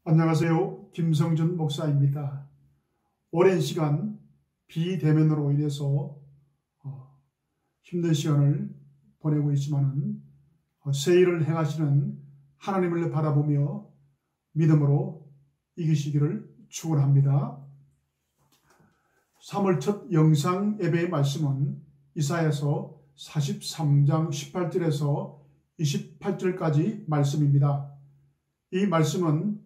안녕하세요. 김성준 목사입니다. 오랜 시간 비대면으로 인해서 힘든 시간을 보내고 있지만 새 일을 행하시는 하나님을 바라보며 믿음으로 이기시기를 축원합니다. 3월 첫 영상 예배의 말씀은 이사야서 43장 18절에서 28절까지 말씀입니다. 이 말씀은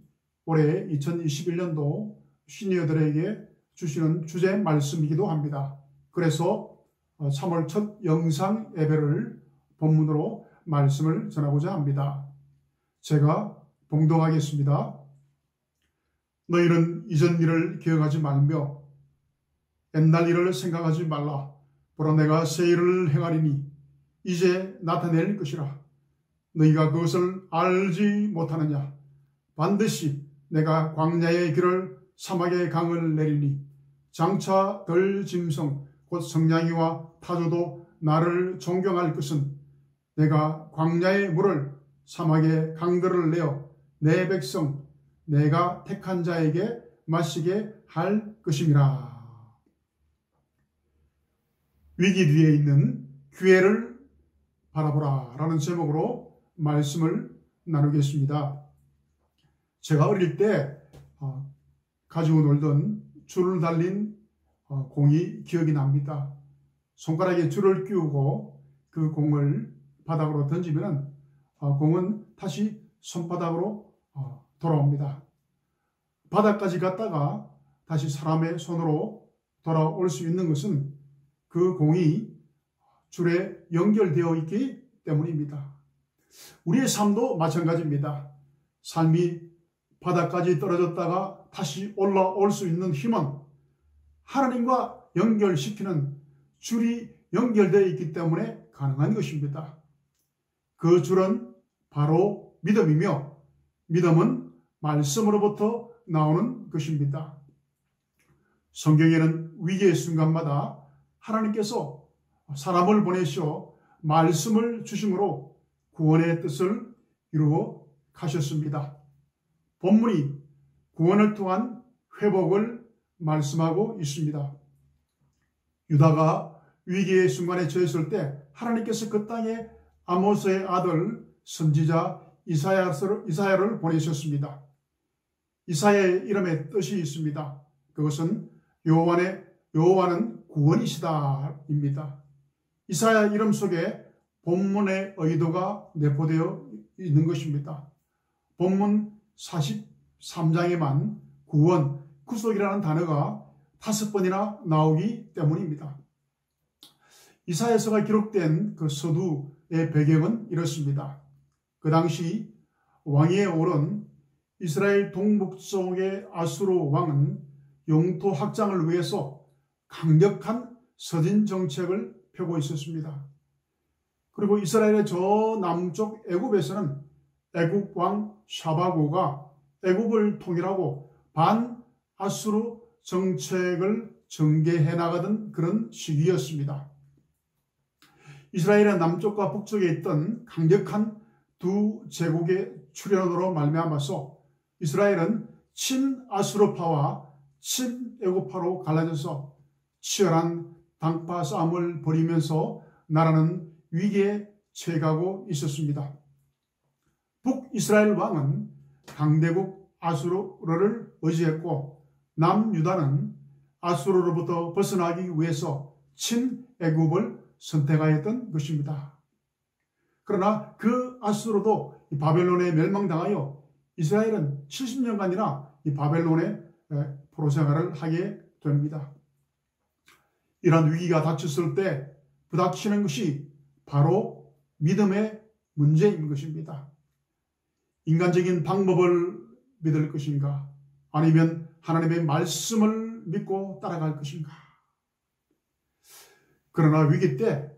올해 2021년도 시니어들에게 주시는 주제 말씀이기도 합니다. 그래서 3월 첫 영상 예배를 본문으로 말씀을 전하고자 합니다. 제가 봉독하겠습니다. 너희는 이전 일을 기억하지 말며 옛날 일을 생각하지 말라. 보라 내가 새 일을 행하리니 이제 나타낼 것이라. 너희가 그것을 알지 못하느냐. 반드시 내가 광야의 길을 사막의 강을 내리니 장차 들 짐승 곧 성냥이와 타조도 나를 존경할 것은 내가 광야의 물을 사막의 강들을 내어 내 백성 내가 택한 자에게 마시게 할 것임이라. 위기 뒤에 있는 기회를 바라보라 라는 제목으로 말씀을 나누겠습니다. 제가 어릴 때 가지고 놀던 줄을 달린 공이 기억이 납니다. 손가락에 줄을 끼우고 그 공을 바닥으로 던지면 공은 다시 손바닥으로 돌아옵니다. 바닥까지 갔다가 다시 사람의 손으로 돌아올 수 있는 것은 그 공이 줄에 연결되어 있기 때문입니다. 우리의 삶도 마찬가지입니다. 삶이 바닥까지 떨어졌다가 다시 올라올 수 있는 힘은 하나님과 연결시키는 줄이 연결되어 있기 때문에 가능한 것입니다. 그 줄은 바로 믿음이며 믿음은 말씀으로부터 나오는 것입니다. 성경에는 위기의 순간마다 하나님께서 사람을 보내시어 말씀을 주심으로 구원의 뜻을 이루어 가셨습니다. 본문이 구원을 통한 회복을 말씀하고 있습니다. 유다가 위기의 순간에 처했을 때 하나님께서 그 땅에 아모스의 아들 선지자 이사야를 보내셨습니다. 이사야의 이름에 뜻이 있습니다. 그것은 여호와는 구원이시다입니다. 이사야 이름 속에 본문의 의도가 내포되어 있는 것입니다. 본문 43장에만 구원, 구속이라는 단어가 5번이나 나오기 때문입니다. 이사야서가 기록된 그 서두의 배경은 이렇습니다. 그 당시 왕위에 오른 이스라엘 동북쪽의 아수르 왕은 영토 확장을 위해서 강력한 서진 정책을 펴고 있었습니다. 그리고 이스라엘의 저 남쪽 애굽에서는 애굽 왕 샤바고가 애굽을 통일하고 반아수르 정책을 전개해 나가던 그런 시기였습니다. 이스라엘의 남쪽과 북쪽에 있던 강력한 두 제국의 출현으로 말미암아서 이스라엘은 친아수르파와 친애굽파로 갈라져서 치열한 당파 싸움을 벌이면서 나라는 위기에 처해가고 있었습니다. 북이스라엘 왕은 강대국 아수르를 의지했고 남유다는 아수르로부터 벗어나기 위해서 친애굽을 선택하였던 것입니다. 그러나 그 아수르도 바벨론에 멸망당하여 이스라엘은 70년간이나 이 바벨론의 포로 생활을 하게 됩니다. 이러한 위기가 닥쳤을 때 부닥치는 것이 바로 믿음의 문제인 것입니다. 인간적인 방법을 믿을 것인가? 아니면 하나님의 말씀을 믿고 따라갈 것인가? 그러나 위기 때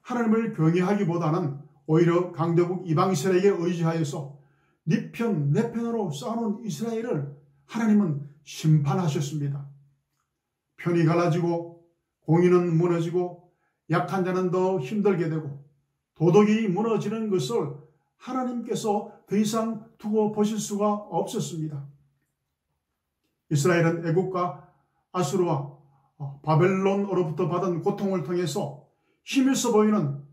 하나님을 경외하기보다는 오히려 강대국 이방인에게 의지하여서 네 편, 내 편으로 싸우는 이스라엘을 하나님은 심판하셨습니다. 편이 갈라지고 공의는 무너지고 약한 자는 더 힘들게 되고 도덕이 무너지는 것을 하나님께서 더 이상 두고 보실 수가 없었습니다. 이스라엘은 애국과 아수르와 바벨론으로부터 받은 고통을 통해서 힘있어 보이는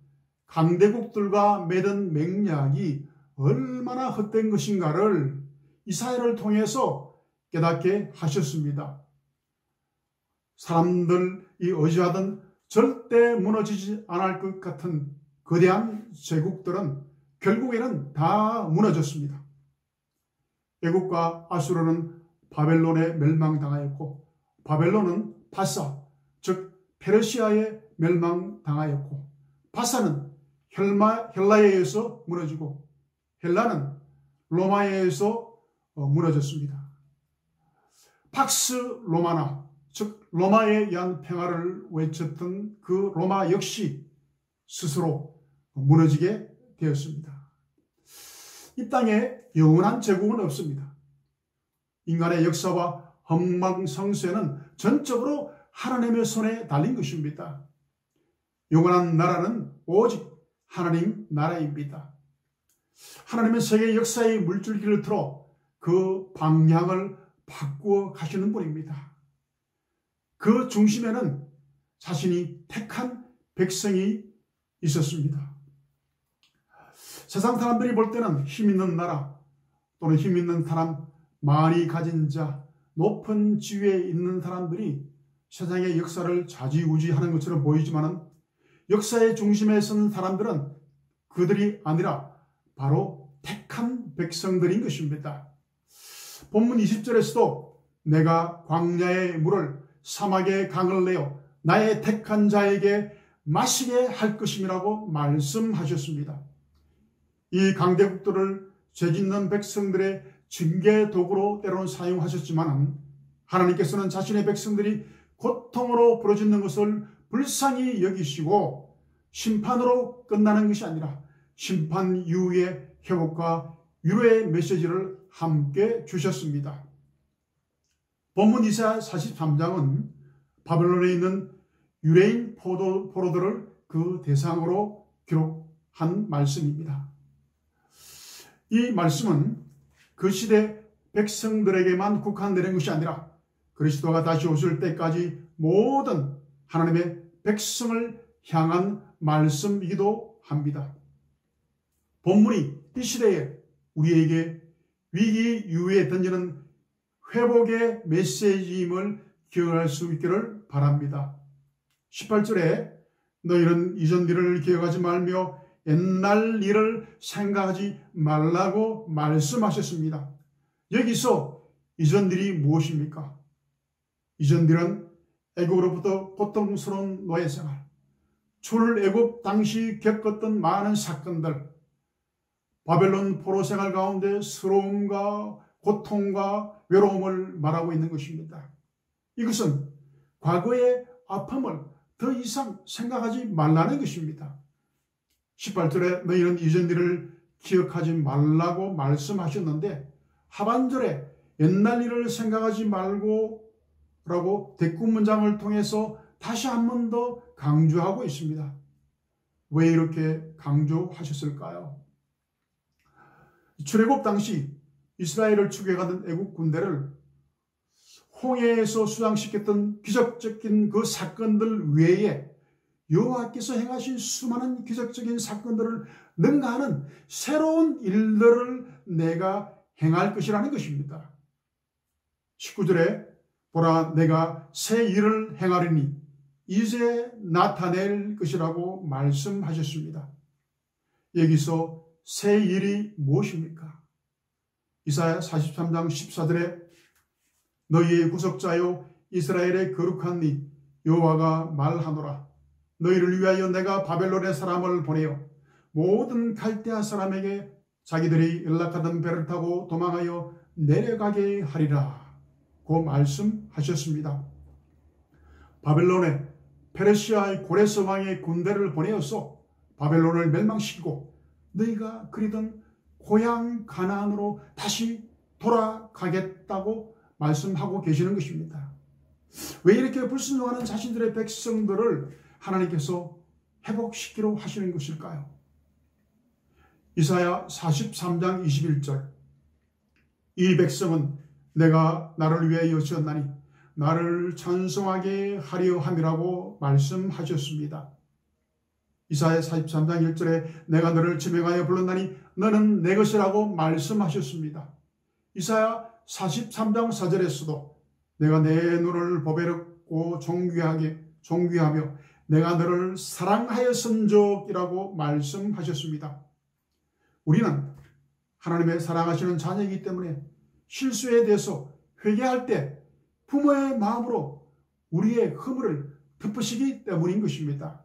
강대국들과 맺은 맹약이 얼마나 헛된 것인가를 이사야를 통해서 깨닫게 하셨습니다. 사람들이 의지하던 절대 무너지지 않을 것 같은 거대한 제국들은 결국에는 다 무너졌습니다. 애국과 아수르는 바벨론에 멸망당하였고, 바벨론은 바사, 즉 페르시아에 멸망당하였고, 바사는 헬라에 의해서 무너지고, 헬라는 로마에 의해서 무너졌습니다. 팍스 로마나, 즉 로마에 의한 평화를 외쳤던 그 로마 역시 스스로 무너지게 되었습니다. 이 땅에 영원한 제국은 없습니다. 인간의 역사와 흥망성쇠는 전적으로 하나님의 손에 달린 것입니다. 영원한 나라는 오직 하나님 나라입니다. 하나님은 세계 역사의 물줄기를 틀어 그 방향을 바꾸어 가시는 분입니다. 그 중심에는 자신이 택한 백성이 있었습니다. 세상 사람들이 볼 때는 힘있는 나라 또는 힘있는 사람, 많이 가진 자, 높은 지위에 있는 사람들이 세상의 역사를 좌지우지하는 것처럼 보이지만 역사의 중심에 선 사람들은 그들이 아니라 바로 택한 백성들인 것입니다. 본문 20절에서도 내가 광야의 물을 사막의 강을 내어 나의 택한 자에게 마시게 할 것임이라고 말씀하셨습니다. 이 강대국들을 죄짓는 백성들의 징계 도구로 때로는 사용하셨지만 하나님께서는 자신의 백성들이 고통으로 부러지는 것을 불쌍히 여기시고 심판으로 끝나는 것이 아니라 심판 이후의 회복과 위로의 메시지를 함께 주셨습니다. 본문 이사야 43장은 바벨론에 있는 유대인 포로들을 그 대상으로 기록한 말씀입니다. 이 말씀은 그 시대 백성들에게만 국한되는 것이 아니라 그리스도가 다시 오실 때까지 모든 하나님의 백성을 향한 말씀이기도 합니다. 본문이 이 시대에 우리에게 위기 이후에 던지는 회복의 메시지임을 기억할 수 있기를 바랍니다. 18절에 너희는 이전 일을 기억하지 말며 옛날 일을 생각하지 말라고 말씀하셨습니다. 여기서 이전 일이 무엇입니까? 이전 일은 애국으로부터 고통스러운 노예생활, 출애굽 당시 겪었던 많은 사건들, 바벨론 포로생활 가운데 서러움과 고통과 외로움을 말하고 있는 것입니다. 이것은 과거의 아픔을 더 이상 생각하지 말라는 것입니다. 18절에 너희는 이전 일을 기억하지 말라고 말씀하셨는데 하반절에 옛날 일을 생각하지 말고 라고 대꾸문장을 통해서 다시 한 번 더 강조하고 있습니다. 왜 이렇게 강조하셨을까요? 출애굽 당시 이스라엘을 추격하던 애국 군대를 홍해에서 수장시켰던 기적적인 그 사건들 외에 여호와께서 행하신 수많은 기적적인 사건들을 능가하는 새로운 일들을 내가 행할 것이라는 것입니다. 19절에 보라 내가 새 일을 행하리니 이제 나타낼 것이라고 말씀하셨습니다. 여기서 새 일이 무엇입니까? 이사야 43장 14절에 너희의 구속자요 이스라엘의 거룩한 이 여호와가 말하노라 너희를 위하여 내가 바벨론의 사람을 보내어 모든 갈대아 사람에게 자기들이 연락하던 배를 타고 도망하여 내려가게 하리라 고 말씀하셨습니다. 바벨론에 페르시아의 고레스 왕의 군대를 보내어서 바벨론을 멸망시키고 너희가 그리던 고향 가나안으로 다시 돌아가겠다고 말씀하고 계시는 것입니다. 왜 이렇게 불순종하는 자신들의 백성들을 하나님께서 회복시키려 하시는 것일까요? 이사야 43장 21절 이 백성은 내가 나를 위하여 지었나니 나를 찬송하게 하려 함이라고 말씀하셨습니다. 이사야 43장 1절에 내가 너를 지명하여 불렀나니 너는 내 것이라고 말씀하셨습니다. 이사야 43장 4절에서도 내가 내 눈을 보배롭고 존귀하며 내가 너를 사랑하였은족이라고 말씀하셨습니다. 우리는 하나님의 사랑하시는 자녀이기 때문에 실수에 대해서 회개할 때 부모의 마음으로 우리의 허물을 덮으시기 때문인 것입니다.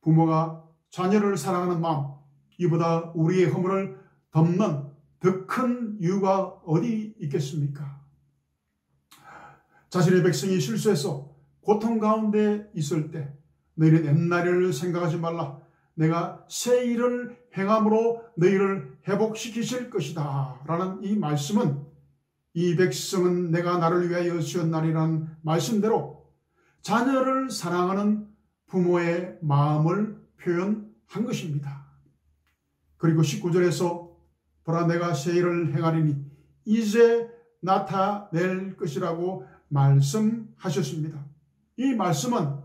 부모가 자녀를 사랑하는 마음, 이보다 우리의 허물을 덮는 더 큰 이유가 어디 있겠습니까? 자신의 백성이 실수해서 고통 가운데 있을 때 너희는 옛날을 생각하지 말라. 내가 새 일을 행함으로 너희를 회복시키실 것이다 라는 이 말씀은 이 백성은 내가 나를 위하여 지었나니라는 말씀대로 자녀를 사랑하는 부모의 마음을 표현한 것입니다. 그리고 19절에서 보라 내가 새 일을 행하리니 이제 나타낼 것이라고 말씀하셨습니다. 이 말씀은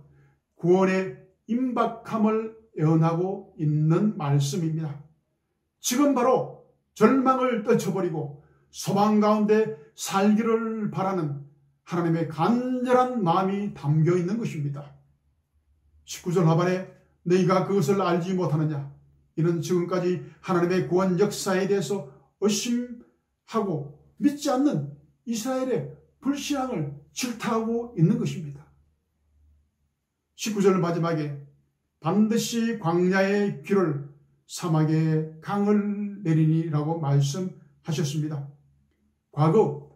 구원의 임박함을 예언하고 있는 말씀입니다. 지금 바로 절망을 떨쳐버리고 소망 가운데 살기를 바라는 하나님의 간절한 마음이 담겨 있는 것입니다. 19절 하반에 너희가 그것을 알지 못하느냐, 이는 지금까지 하나님의 구원 역사에 대해서 의심하고 믿지 않는 이스라엘의 불신앙을 질타하고 있는 것입니다. 19절 마지막에 반드시 광야의 길을 사막의 강을 내리니라고 말씀하셨습니다. 과거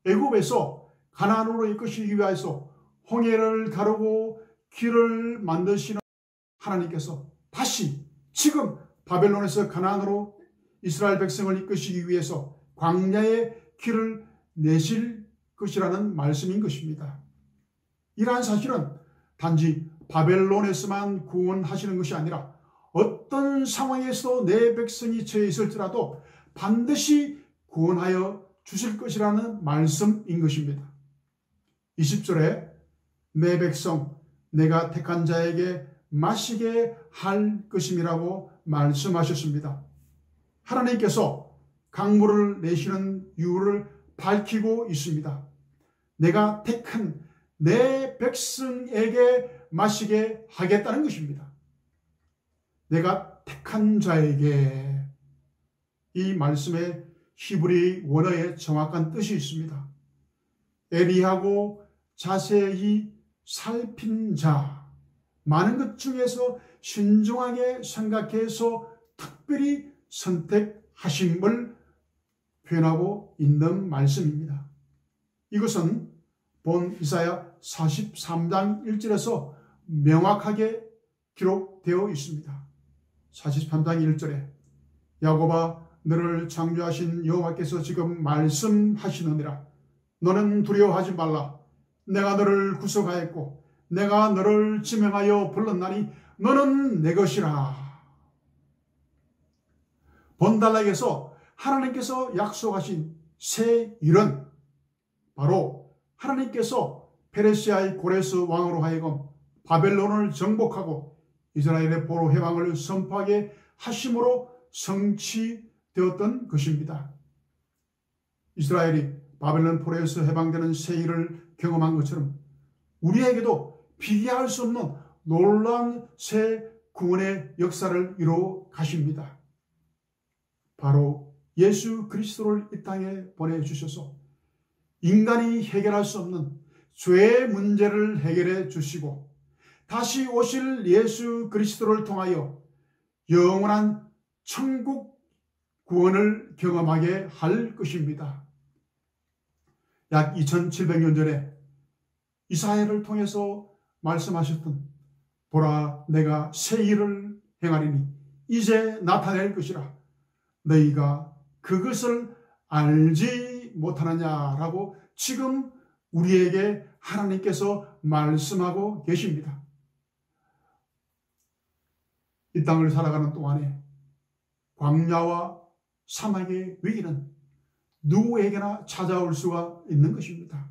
애굽에서 가나안으로 이끄시기 위해서 홍해를 가르고 길을 만드시는 하나님께서 다시 지금 바벨론에서 가나안으로 이스라엘 백성을 이끄시기 위해서 광야의 길을 내실 것이라는 말씀인 것입니다. 이러한 사실은 단지 바벨론에서만 구원하시는 것이 아니라 어떤 상황에서 내 백성이 처해 있을지라도 반드시 구원하여 주실 것이라는 말씀인 것입니다. 20절에 내 백성 내가 택한 자에게 마시게 할 것임이라고 말씀하셨습니다. 하나님께서 강물을 내시는 이유를 밝히고 있습니다. 내가 택한 내 백성에게 마시게 하겠다는 것입니다. 내가 택한 자에게, 이 말씀에 히브리 원어에 정확한 뜻이 있습니다. 예리하고 자세히 살핀 자, 많은 것 중에서 신중하게 생각해서 특별히 선택하심을 표현하고 있는 말씀입니다. 이것은 본 이사야 43장 1절에서 명확하게 기록되어 있습니다. 43장 1절에 야곱아 너를 창조하신 여호와께서 지금 말씀하시느니라. 너는 두려워하지 말라. 내가 너를 구속하였고 내가 너를 지명하여 불렀나니 너는 내 것이라. 본단락에서 하나님께서 약속하신 새 일은 바로 하나님께서 페르시아의 고레스 왕으로 하여금 바벨론을 정복하고 이스라엘의 포로 해방을 선포하게 하심으로 성취되었던 것입니다. 이스라엘이 바벨론 포로에서 해방되는 새 일을 경험한 것처럼 우리에게도 비교할 수 없는 놀라운 새 구원의 역사를 이루어 가십니다. 바로 예수 그리스도를 이 땅에 보내주셔서 인간이 해결할 수 없는 죄의 문제를 해결해 주시고 다시 오실 예수 그리스도를 통하여 영원한 천국 구원을 경험하게 할 것입니다. 약 2700년 전에 이사야를 통해서 말씀하셨던 보라 내가 새 일을 행하리니 이제 나타낼 것이라 너희가 그것을 알지 못하느냐라고 지금 우리에게 하나님께서 말씀하고 계십니다. 이 땅을 살아가는 동안에 광야와 사막의 위기는 누구에게나 찾아올 수가 있는 것입니다.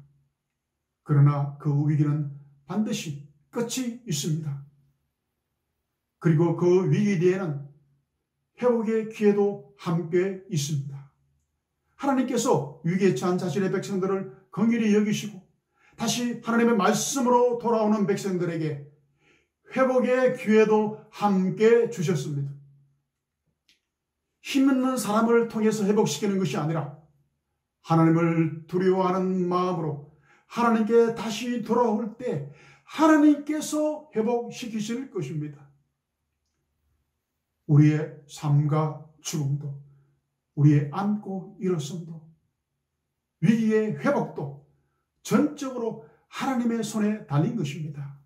그러나 그 위기는 반드시 끝이 있습니다. 그리고 그 위기 뒤에는 회복의 기회도 함께 있습니다. 하나님께서 위기에 처한 자신의 백성들을 긍휼히 여기시고 다시 하나님의 말씀으로 돌아오는 백성들에게 회복의 기회도 함께 주셨습니다. 힘있는 사람을 통해서 회복시키는 것이 아니라 하나님을 두려워하는 마음으로 하나님께 다시 돌아올 때 하나님께서 회복시키실 것입니다. 우리의 삶과 죽음도, 우리의 앉고 일어섬도, 위기의 회복도 전적으로 하나님의 손에 달린 것입니다.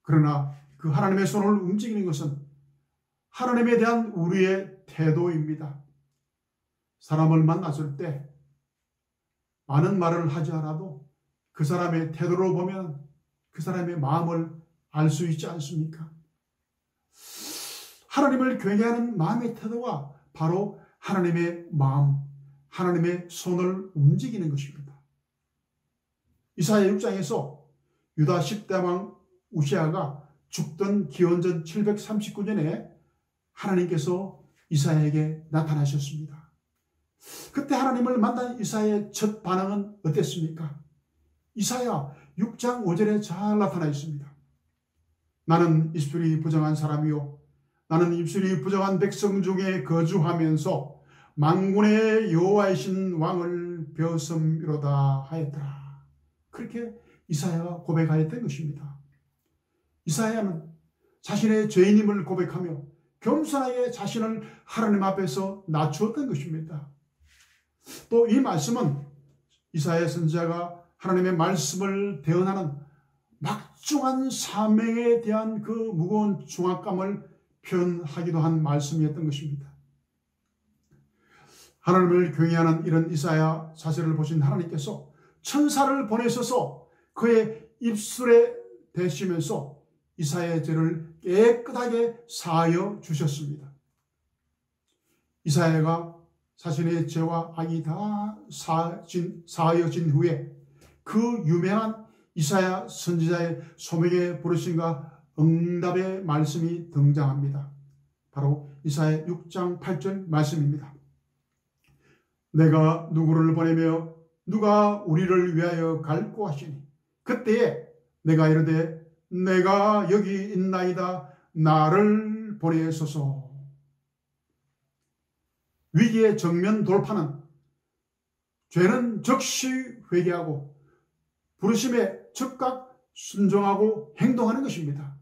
그러나 그 하나님의 손을 움직이는 것은 하나님에 대한 우리의 태도입니다. 사람을 만났을 때 많은 말을 하지 않아도 그 사람의 태도로 보면 그 사람의 마음을 알 수 있지 않습니까? 하나님을 경외하는 마음의 태도가 바로 하나님의 마음, 하나님의 손을 움직이는 것입니다. 이사야 6장에서 유다 10대 왕 우시아가 죽던 기원전 739년에 하나님께서 이사야에게 나타나셨습니다. 그때 하나님을 만난 이사야의 첫 반응은 어땠습니까? 이사야 6장 5절에 잘 나타나 있습니다. 나는 입술이 부정한 사람이요 나는 입술이 부정한 백성 중에 거주하면서 만군의 여호와이신 왕을 벼섬이로다 하였더라. 그렇게 이사야가 고백하였던 것입니다. 이사야는 자신의 죄인임을 고백하며 겸손하게 자신을 하나님 앞에서 낮추었던 것입니다. 또 이 말씀은 이사야 선지자가 하나님의 말씀을 대언하는 막중한 사명에 대한 그 무거운 중압감을 표현하기도 한 말씀이었던 것입니다. 하나님을 경외하는 이런 이사야 자세를 보신 하나님께서 천사를 보내셔서 그의 입술에 대시면서 이사야의 죄를 깨끗하게 사하여 주셨습니다. 이사야가 자신의 죄와 악이 다 사하여진 후에 그 유명한 이사야 선지자의 소명의 부르심과 응답의 말씀이 등장합니다. 바로 이사야 6장 8절 말씀입니다. 내가 누구를 보내며 누가 우리를 위하여 갈고 하시니 그때에 내가 이르되 내가 여기 있나이다 나를 보내소서. 위기의 정면 돌파는 죄는 즉시 회개하고 부르심에 즉각 순종하고 행동하는 것입니다.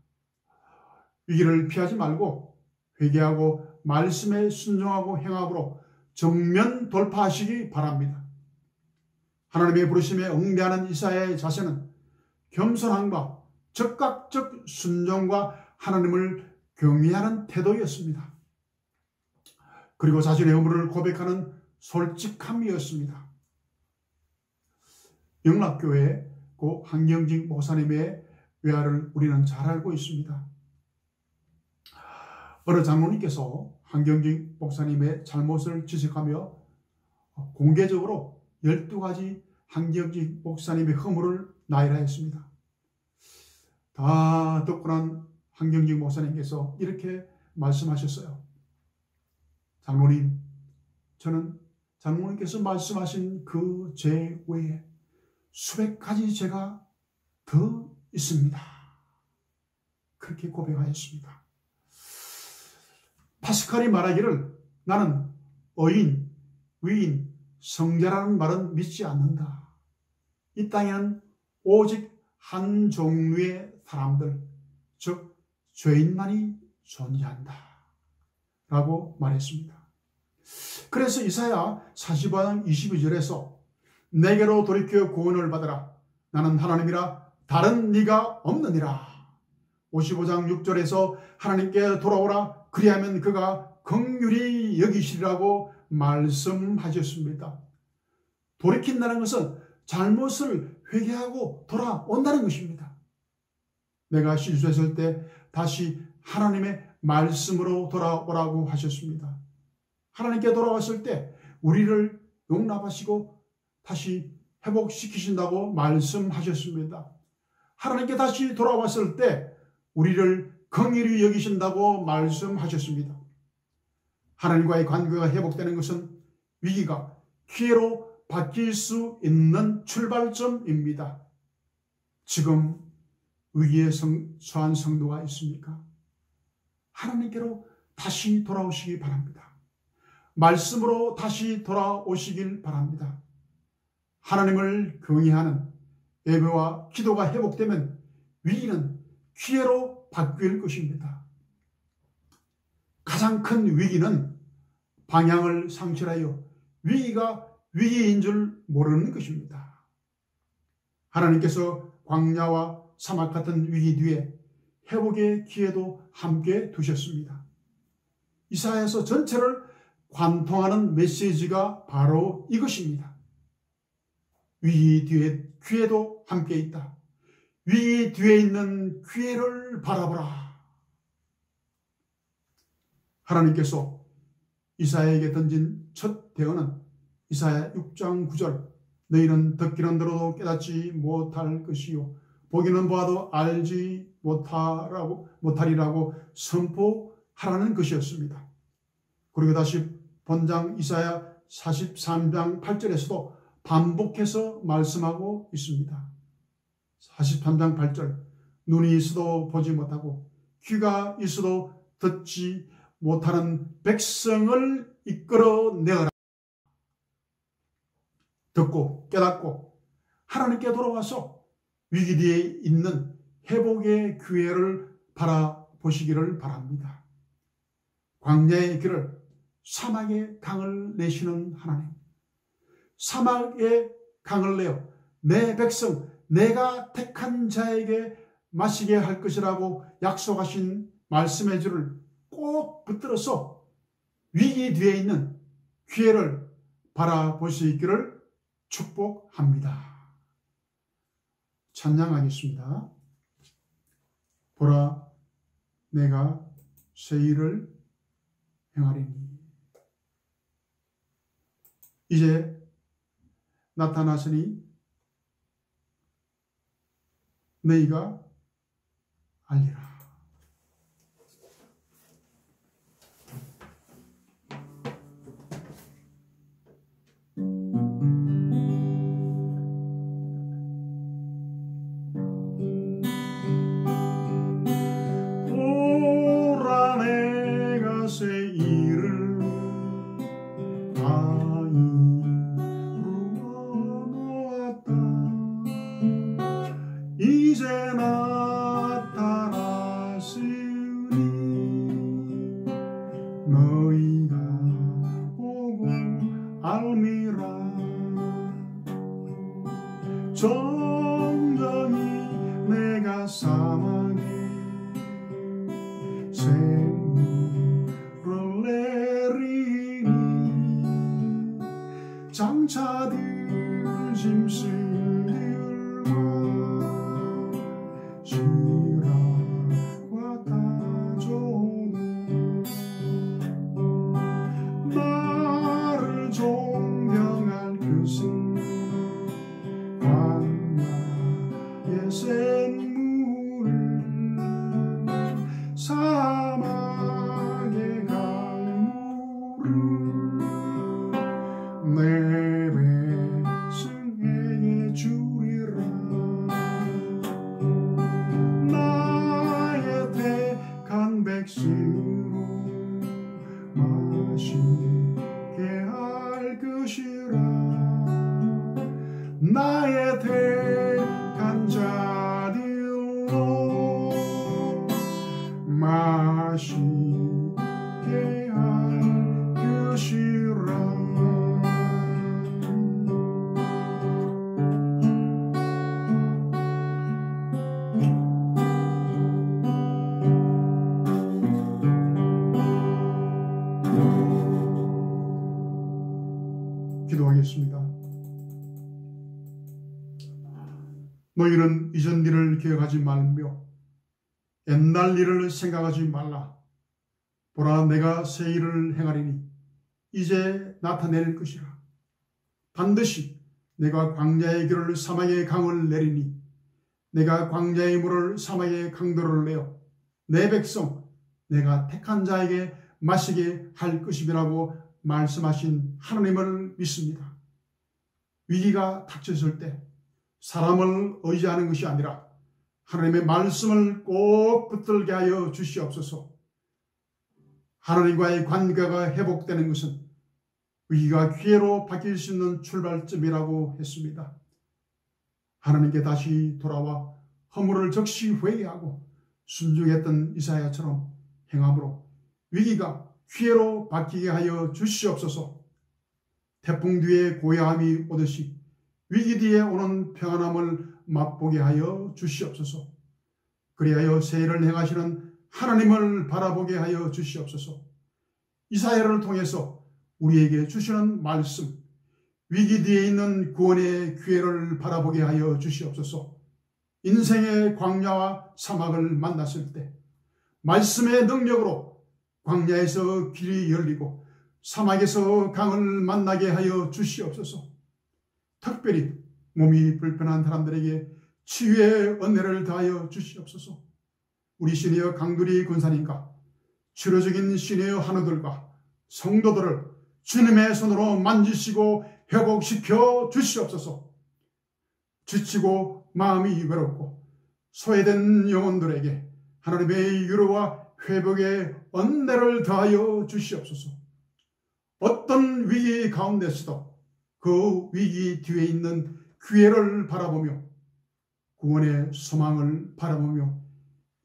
위기를 피하지 말고 회개하고 말씀에 순종하고 행함으로 정면 돌파하시기 바랍니다. 하나님의 부르심에 응대하는 이사야의 자세는 겸손함과 즉각적 순종과 하나님을 경외하는 태도였습니다. 그리고 자신의 의무를 고백하는 솔직함이었습니다. 영락교회 고 한경직 목사님의 외아를 우리는 잘 알고 있습니다. 어느 장로님께서 한경직 목사님의 잘못을 지적하며 공개적으로 12가지 한경직 목사님의 허물을 나열하였습니다. 다 듣고 난 한경직 목사님께서 이렇게 말씀하셨어요. 장로님, 저는 장로님께서 말씀하신 그 죄 외에 수백 가지 죄가 더 있습니다. 그렇게 고백하였습니다. 파스칼이 말하기를 나는 의인, 위인, 성자라는 말은 믿지 않는다. 이 땅에는 오직 한 종류의 사람들, 즉 죄인만이 존재한다. 라고 말했습니다. 그래서 이사야 45장 22절에서 내게로 돌이켜 구원을 받으라. 나는 하나님이라 다른 네가 없느니라. 55장 6절에서 하나님께 돌아오라. 그리하면 그가 긍휼히 여기시리라고 말씀하셨습니다. 돌이킨다는 것은 잘못을 회개하고 돌아온다는 것입니다. 내가 실수했을 때 다시 하나님의 말씀으로 돌아오라고 하셨습니다. 하나님께 돌아왔을 때 우리를 용납하시고 다시 회복시키신다고 말씀하셨습니다. 하나님께 다시 돌아왔을 때 우리를 긍휼히 여기신다고 말씀하셨습니다. 하나님과의 관계가 회복되는 것은 위기가 기회로 바뀔 수 있는 출발점입니다. 지금 위기에 처한 성도가 있습니까? 하나님께로 다시 돌아오시기 바랍니다. 말씀으로 다시 돌아오시길 바랍니다. 하나님을 경외하는 예배와 기도가 회복되면 위기는 기회로 바뀔 것입니다. 가장 큰 위기는 방향을 상실하여 위기가 위기인 줄 모르는 것입니다. 하나님께서 광야와 사막 같은 위기 뒤에 회복의 기회도 함께 두셨습니다. 이사야서 전체를 관통하는 메시지가 바로 이것입니다. 위기 뒤에 기회도 함께 있다. 위기 뒤에 있는 기회를 바라보라. 하나님께서 이사야에게 던진 첫 대언은 이사야 6장 9절 너희는 듣기는 들어도 깨닫지 못할 것이요 보기는 보아도 알지 못하리라고 선포하라는 것이었습니다. 그리고 다시 본장 이사야 43장 8절에서도 반복해서 말씀하고 있습니다. 43장 8절 눈이 있어도 보지 못하고 귀가 있어도 듣지 못하는 백성을 이끌어내어라. 듣고 깨닫고 하나님께 돌아와서 위기 뒤에 있는 회복의 기회를 바라보시기를 바랍니다. 광야의 길을 사막의 강을 내시는 하나님, 사막의 강을 내어 내 백성 내가 택한 자에게 마시게 할 것이라고 약속하신 말씀의 줄을 꼭 붙들어서 위기 뒤에 있는 기회를 바라볼 수 있기를 축복합니다. 찬양하겠습니다. 보라 내가 새 일을 행하리니 이제 나타났으니 너희가 알리라. 보라 내가 새 일을 다 이루어 놓았다. 이제 나타났으니 너희가 보고 알미라. 정정히 내가 사망에 샘물을 내리니 장차들 짐승들과 시라와 타조는 나를 존경할 것은 광야의 샘물을 사막의 강물을 내 백성에게 주리라. 나의 택한 백성으로 마시게 할 것이라. 나의 택한 자들로 마시게 할 것이라. 기도하겠습니다. 너희는 이전 일을 기억하지 말며 옛날 일을 생각하지 말라. 보라 내가 새 일을 행하리니 이제 나타낼 것이라. 반드시 내가 광야의 길을 사막의 강을 내리니 내가 광야의 물을 사막의 강도를 내어 내 백성 내가 택한 자에게 마시게 할 것이라고 말씀하신 하나님을 믿습니다. 위기가 닥쳤을 때 사람을 의지하는 것이 아니라 하나님의 말씀을 꼭 붙들게 하여 주시옵소서. 하나님과의 관계가 회복되는 것은 위기가 기회로 바뀔 수 있는 출발점이라고 했습니다. 하나님께 다시 돌아와 허물을 적시 회개하고 순종했던 이사야처럼 행함으로 위기가 기회로 바뀌게 하여 주시옵소서. 태풍 뒤에 고요함이 오듯이 위기 뒤에 오는 평안함을 맛보게 하여 주시옵소서. 그리하여 새 일을 행하시는 하나님을 바라보게 하여 주시옵소서. 이사야를 통해서 우리에게 주시는 말씀, 위기 뒤에 있는 구원의 기회를 바라보게 하여 주시옵소서. 인생의 광야와 사막을 만났을 때 말씀의 능력으로 광야에서 길이 열리고 사막에서 강을 만나게 하여 주시옵소서. 특별히 몸이 불편한 사람들에게 치유의 은혜를 더하여 주시옵소서. 우리 시니어 강두리 군사님과 치료적인 시니어 한우들과 성도들을 주님의 손으로 만지시고 회복시켜 주시옵소서. 지치고 마음이 외롭고 소외된 영혼들에게 하나님의 위로와 회복의 은혜를 더하여 주시옵소서. 어떤 위기 가운데서도 그 위기 뒤에 있는 기회를 바라보며 구원의 소망을 바라보며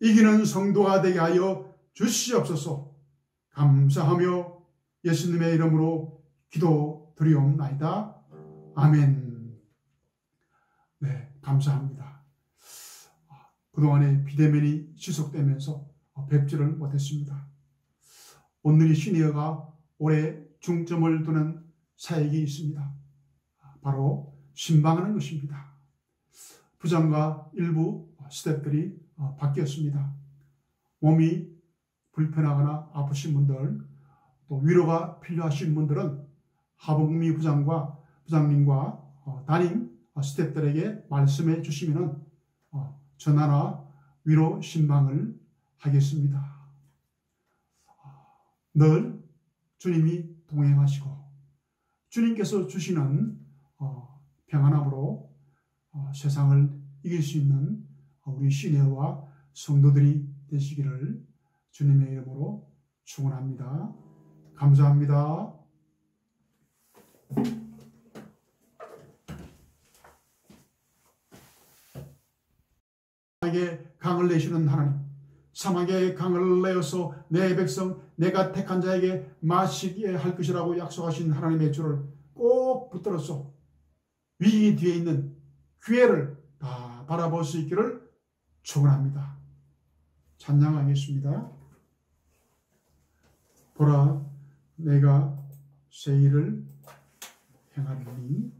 이기는 성도가 되게 하여 주시옵소서. 감사하며 예수님의 이름으로 기도드리옵나이다. 아멘. 네, 감사합니다. 그동안에 비대면이 지속되면서 뵙지를 못했습니다. 오늘이 시니어가 올해 중점을 두는 사역이 있습니다. 바로 신방하는 것입니다. 부장과 일부 스태프들이 바뀌었습니다. 몸이 불편하거나 아프신 분들, 또 위로가 필요하신 분들은 하복미 부장과 부장님과 담임 스태프들에게 말씀해 주시면 전화나 위로 신방을 하겠습니다. 늘 주님이 동행하시고 주님께서 주시는 평안함으로 세상을 이길 수 있는 우리 시니어와 성도들이 되시기를 주님의 이름으로 축원합니다. 감사합니다. 사막에 강을 내시는 하나님, 사막에 강을 내어서 내 백성 내가 택한 자에게 마시게 할 것이라고 약속하신 하나님의 주를 꼭 붙들어서 위기 뒤에 있는 기회를 다 바라볼 수 있기를 축원합니다. 찬양하겠습니다. 보라, 내가 새 일을 행하리니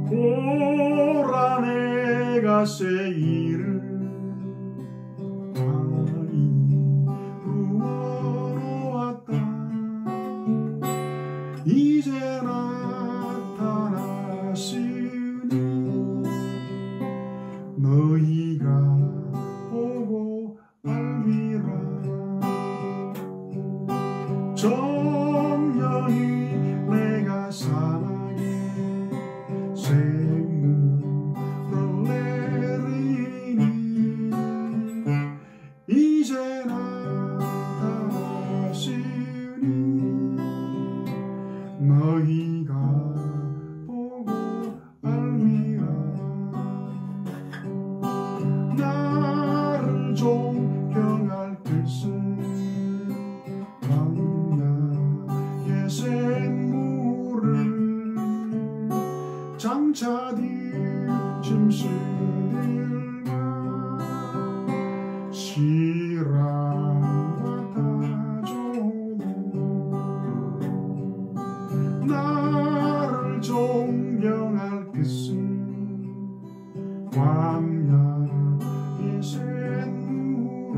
보라, 내가 새 일을 이제 나타났으니 너희가 보고 알리라. 정령이 내가 사막에 샘물을 내리니 이제 나타났으니 너희가 보고 알미라. 나를 존경할 뜻은 광야의 샘물을 장차들 짐승들과 시랑과 타조도 나를 존경할 것은 광야의 샘물을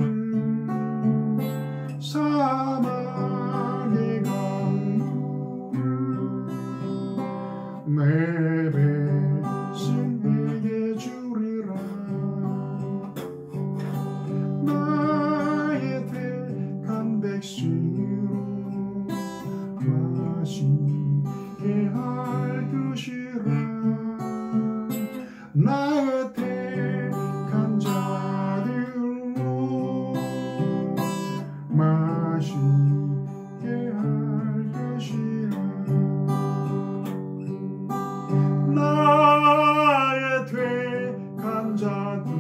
자들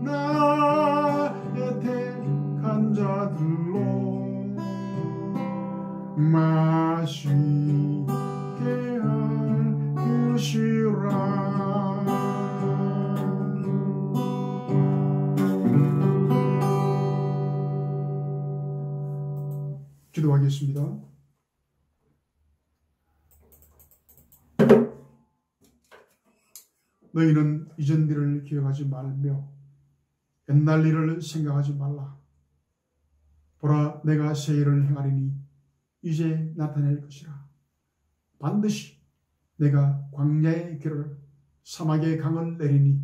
나의 택한 자들로 마시게 할 것이라. 기도하겠습니다. 너희는 이전 일을 기억하지 말며 옛날 일을 생각하지 말라. 보라, 내가 새 일을 행하리니 이제 나타낼 것이라. 반드시 내가 광야의 길을 사막의 강을 내리니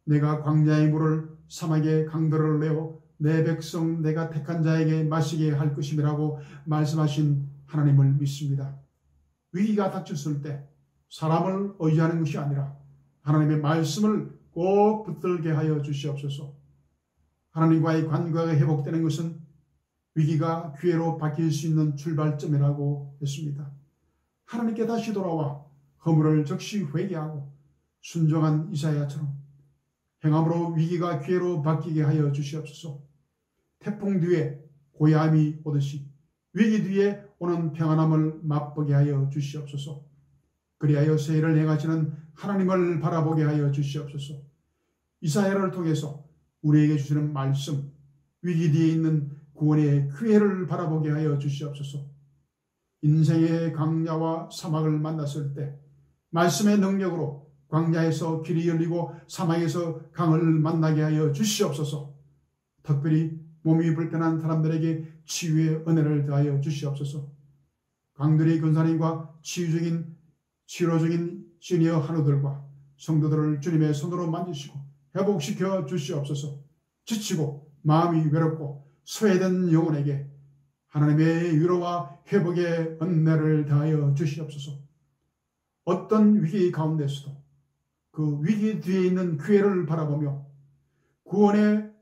내가 광야의 물을 사막의 강들을 내어 내 백성 내가 택한 자에게 마시게 할 것임이라고 말씀하신 하나님을 믿습니다. 위기가 닥쳤을 때 사람을 의지하는 것이 아니라 하나님의 말씀을 꼭 붙들게 하여 주시옵소서. 하나님과의 관계가 회복되는 것은 위기가 기회로 바뀔 수 있는 출발점이라고 했습니다. 하나님께 다시 돌아와 허물을 적시 회개하고 순종한 이사야처럼 행함으로 위기가 기회로 바뀌게 하여 주시옵소서. 태풍 뒤에 고요함이 오듯이 위기 뒤에 오는 평안함을 맛보게 하여 주시옵소서. 그리하여 새 일을 행하시는 하나님을 바라보게 하여 주시옵소서. 이사야를 통해서 우리에게 주시는 말씀, 위기 뒤에 있는 구원의 기회를 바라보게 하여 주시옵소서. 인생의 광야와 사막을 만났을 때 말씀의 능력으로 광야에서 길이 열리고 사막에서 강을 만나게 하여 주시옵소서. 특별히 몸이 불편한 사람들에게 치유의 은혜를 더하여 주시옵소서. 강들의 근사님과 치료적인 시니어 한우들과 성도들을 주님의 손으로 만지시고 회복시켜 주시옵소서. 지치고 마음이 외롭고 소외된 영혼에게 하나님의 위로와 회복의 은혜를 더하여 주시옵소서. 어떤 위기 가운데서도 그 위기 뒤에 있는 기회를 바라보며 구원의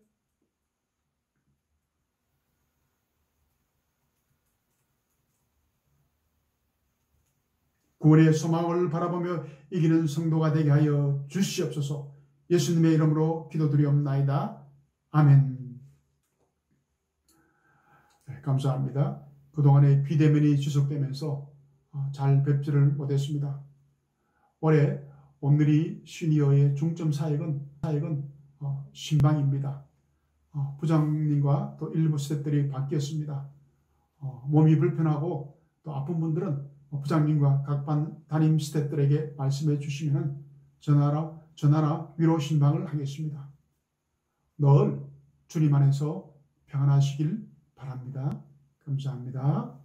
소망을 바라보며 이기는 성도가 되게 하여 주시옵소서. 예수님의 이름으로 기도드리옵나이다. 아멘. 네, 감사합니다. 그동안의 비대면이 지속되면서 잘 뵙지를 못했습니다. 올해 오늘이 시니어의 중점 사역은 신방입니다. 부장님과 또 일부 스태프들이 바뀌었습니다. 몸이 불편하고 또 아픈 분들은 부장님과 각 담임 스태프들에게 말씀해 주시면 전화나 위로 신방을 하겠습니다. 늘 주님 안에서 평안하시길 바랍니다. 감사합니다.